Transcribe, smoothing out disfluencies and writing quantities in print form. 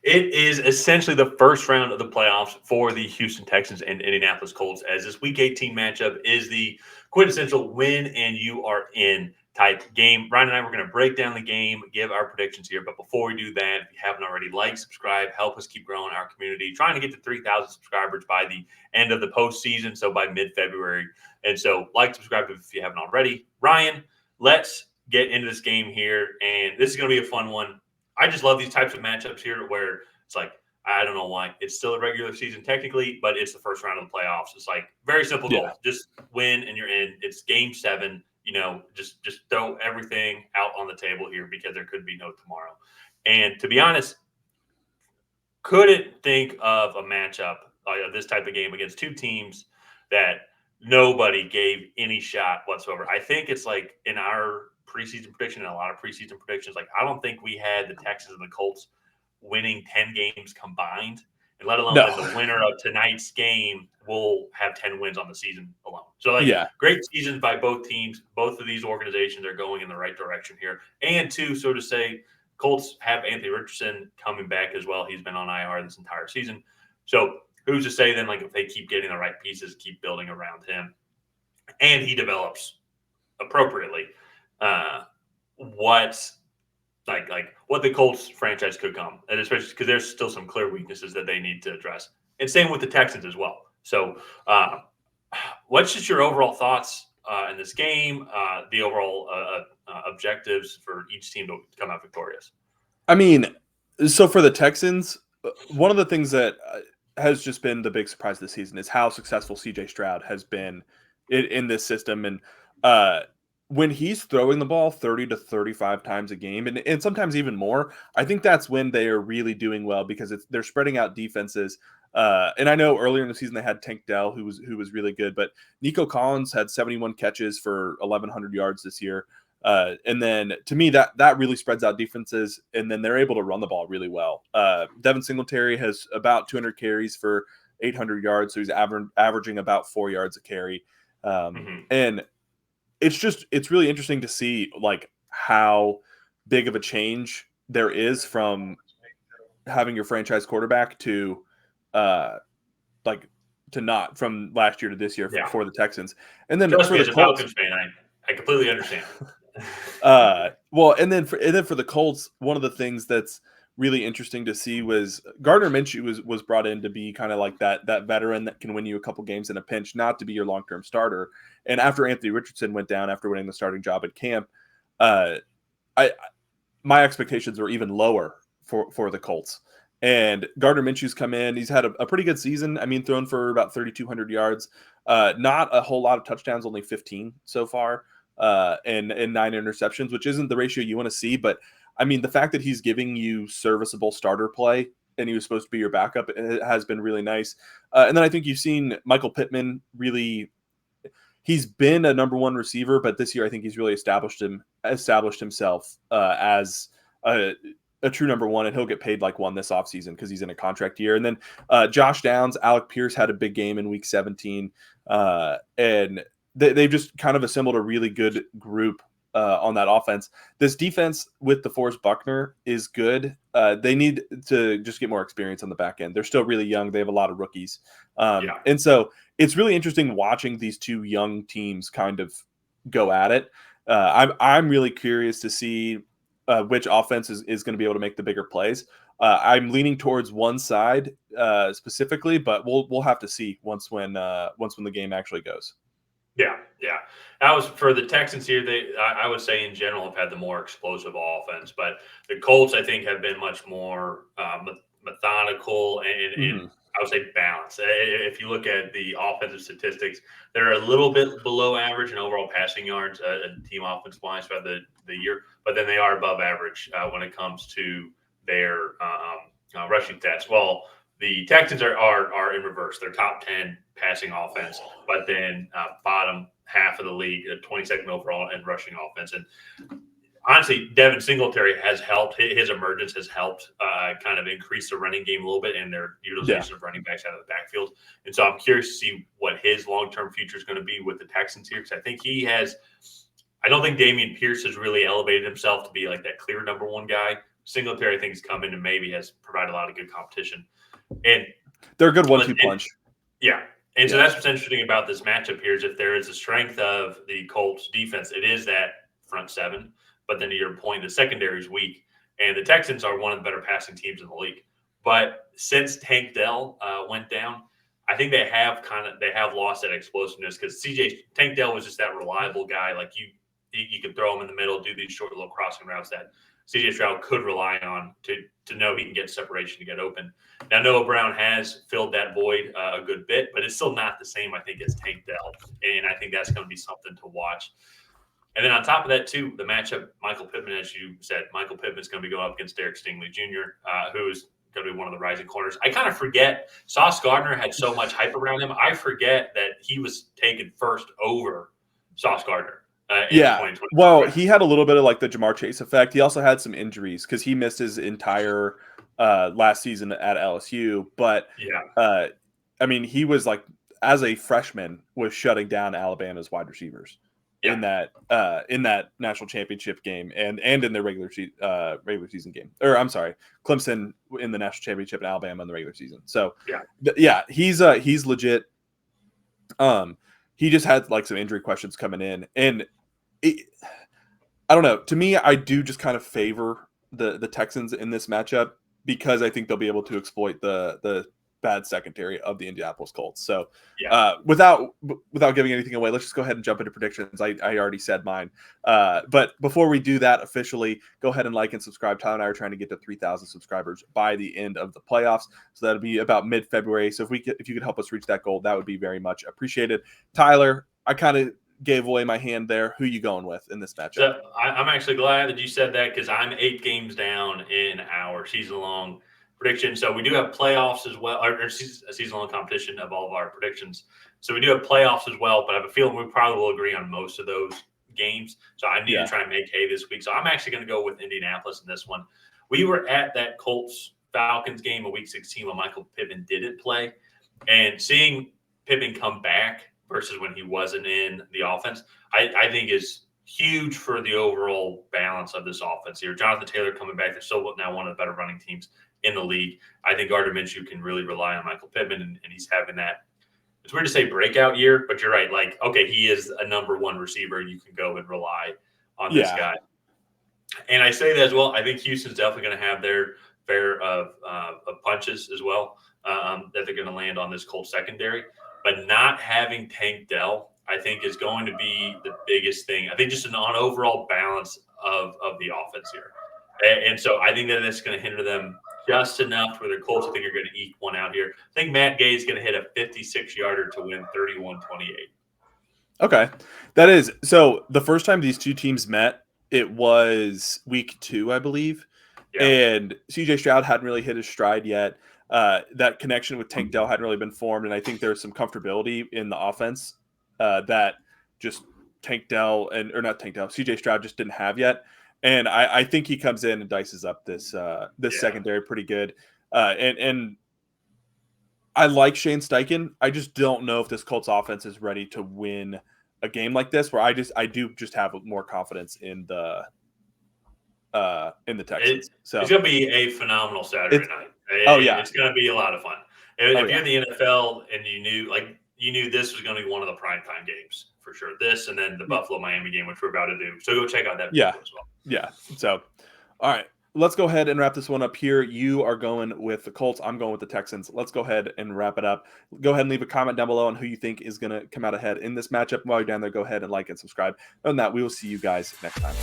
It is essentially the first round of the playoffs for the Houston Texans and Indianapolis Colts, as this Week 18 matchup is the quintessential win and you are in type game. Ryan and I were going to break down the game, give our predictions here. But before we do that, if you haven't already, like, subscribe, help us keep growing our community, trying to get to 3,000 subscribers by the end of the postseason, so by mid-February. And so like, subscribe if you haven't already. Ryan, let's get into this game here. And this is going to be a fun one. I just love these types of matchups here where it's like, I don't know why. It's still a regular season technically, but it's the first round of the playoffs. It's like very simple goal. Just win and you're in. It's game 7. Just throw everything out on the table here because there could be no tomorrow. And to be honest, couldn't think of a matchup this type of game against two teams that nobody gave any shot whatsoever. I think it's like in our preseason prediction and a lot of preseason predictions, like I don't think we had the Texans and the Colts winning 10 games combined, and let alone that the winner of tonight's game will have 10 wins on the season alone. So great seasons by both teams. Both of these organizations are going in the right direction here. And two, so to say, Colts have Anthony Richardson coming back as well. He's been on IR this entire season. So who's to say then, like, if they keep getting the right pieces, keep building around him, and he develops appropriately, what the Colts franchise could come, and especially because there's still some clear weaknesses that they need to address, and same with the Texans as well. So, what's just your overall thoughts in this game? The overall objectives for each team to come out victorious. I mean, so for the Texans, one of the things that has just been the big surprise this season is how successful C.J. Stroud has been in this system, and when he's throwing the ball 30 to 35 times a game, and sometimes even more, I think that's when they are really doing well because they're spreading out defenses. And I know earlier in the season they had Tank Dell, who was really good, but Nico Collins had 71 catches for 1,100 yards this year. And then to me, that really spreads out defenses, and then they're able to run the ball really well. Devin Singletary has about 200 carries for 800 yards, so he's averaging about 4 yards a carry. And it's really interesting to see like how big of a change there is from having your franchise quarterback to not from last year to this year for the Texans. And then Trust me, as a Falcons fan, I completely understand. Well, and then for the Colts, one of the things that's really interesting to see was Gardner Minshew was brought in to be kind of like that veteran that can win you a couple games in a pinch, not to be your long-term starter. And after Anthony Richardson went down after winning the starting job at camp, my expectations were even lower for the Colts. And Gardner Minshew's come in. He's had a pretty good season. I mean, thrown for about 3,200 yards. Not a whole lot of touchdowns, only 15 so far, and 9 interceptions, which isn't the ratio you want to see. But, I mean, the fact that he's giving you serviceable starter play and he was supposed to be your backup, it has been really nice. And then I think you've seen Michael Pittman really – he's been a number one receiver, but this year I think he's really established himself as a true number one, and he'll get paid like one this offseason because he's in a contract year. And then Josh Downs, Alec Pierce had a big game in week 17, and they've just kind of assembled a really good group on that offense. This defense with DeForest Buckner is good. They need to just get more experience on the back end. They're still really young. They have a lot of rookies. And so it's really interesting watching these two young teams kind of go at it. I'm really curious to see which offense is going to be able to make the bigger plays. I'm leaning towards one side specifically, but we'll have to see once when the game actually goes. Yeah. That was for the Texans here. I would say in general have had the more explosive offense, but the Colts I think have been much more methodical and I would say balanced. If you look at the offensive statistics, they're a little bit below average in overall passing yards and team offense wise by the year, but then they are above average when it comes to their rushing stats. Well, the Texans are in reverse. They're top 10 passing offense, but then bottom half of the league, 22nd overall in rushing offense. And honestly, Devin Singletary has helped. His emergence has helped kind of increase the running game a little bit and their utilization of running backs out of the backfield. And so I'm curious to see what his long-term future is going to be with the Texans here, because I think he has – I don't think Dameon Pierce has really elevated himself to be like that clear number one guy. Singletary, I think, has come in and maybe has provided a lot of good competition. And they're a good 1-2 punch. Yeah. And so that's what's interesting about this matchup here is if there is a strength of the Colts defense, it is that front seven. But then to your point, the secondary is weak. And the Texans are one of the better passing teams in the league. But since Tank Dell went down, I think they have lost that explosiveness because Tank Dell was just that reliable guy. Like you could throw him in the middle, do these short little crossing routes that CJ Stroud could rely on to know he can get separation to get open. Now, Noah Brown has filled that void a good bit, but it's still not the same, I think, as Tank Dell. And I think that's going to be something to watch. And then on top of that, too, the matchup, Michael Pittman, as you said, Michael Pittman is going to be going up against Derek Stingley Jr., who is going to be one of the rising corners. I kind of forget Sauce Gardner had so much hype around him. I forget that he was taken first over Sauce Gardner. Well, he had a little bit of like the Jamar Chase effect. He also had some injuries because he missed his entire last season at LSU. But I mean, he was like, as a freshman, was shutting down Alabama's wide receivers in that national championship game and in their regular season game. Or I'm sorry, Clemson in the national championship and Alabama in the regular season. So he's legit. He just had like some injury questions coming in, and I don't know. To me, I do just kind of favor the Texans in this matchup because I think they'll be able to exploit the bad secondary of the Indianapolis Colts. So without giving anything away, let's just go ahead and jump into predictions. I already said mine. But before we do that officially, go ahead and like and subscribe. Tyler and I are trying to get to 3,000 subscribers by the end of the playoffs. So that'll be about mid-February. So if you could help us reach that goal, that would be very much appreciated. Tyler, I kind of gave away my hand there. Who you going with in this matchup? So I'm actually glad that you said that because I'm 8 games down in our season-long prediction. So we do have playoffs as well, or a season-long competition of all of our predictions. So we do have playoffs as well, but I have a feeling we probably will agree on most of those games. So I need to try and make hay this week. So I'm actually going to go with Indianapolis in this one. We were at that Colts-Falcons game of Week 16 when Michael Pittman didn't play, and seeing Pittman come back versus when he wasn't in the offense, I think is huge for the overall balance of this offense here. Jonathan Taylor coming back, they're still now one of the better running teams in the league. I think Gardner Minshew can really rely on Michael Pittman, and he's having that. It's weird to say breakout year, but you're right. Like, okay, he is a number one receiver. You can go and rely on this guy. And I say that as well. I think Houston's definitely going to have their fair of punches as well that they're going to land on this Colts secondary. But not having Tank Dell, I think, is going to be the biggest thing. I think just an overall balance of the offense here. And so I think that that's going to hinder them just enough where the Colts, I think, are going to eke one out here. I think Matt Gay is going to hit a 56-yarder to win 31-28. Okay. That is – so the first time these two teams met, it was week 2, I believe. Yeah. And C.J. Stroud hadn't really hit his stride yet. That connection with Tank Dell hadn't really been formed, and I think there's some comfortability in the offense that just C.J. Stroud just didn't have yet. And I think he comes in and dices up this secondary pretty good. And I like Shane Steichen. I just don't know if this Colts offense is ready to win a game like this, where I do have more confidence in the Texans. So it's going to be a phenomenal Saturday night. It's going to be a lot of fun. If you're in the NFL and you knew this was going to be one of the primetime games for sure. This and then the Buffalo-Miami game, which we're about to do. So go check out that video as well. Yeah. So, all right. Let's go ahead and wrap this one up here. You are going with the Colts. I'm going with the Texans. Let's go ahead and wrap it up. Go ahead and leave a comment down below on who you think is going to come out ahead in this matchup. While you're down there, go ahead and like and subscribe. Other than that, we will see you guys next time.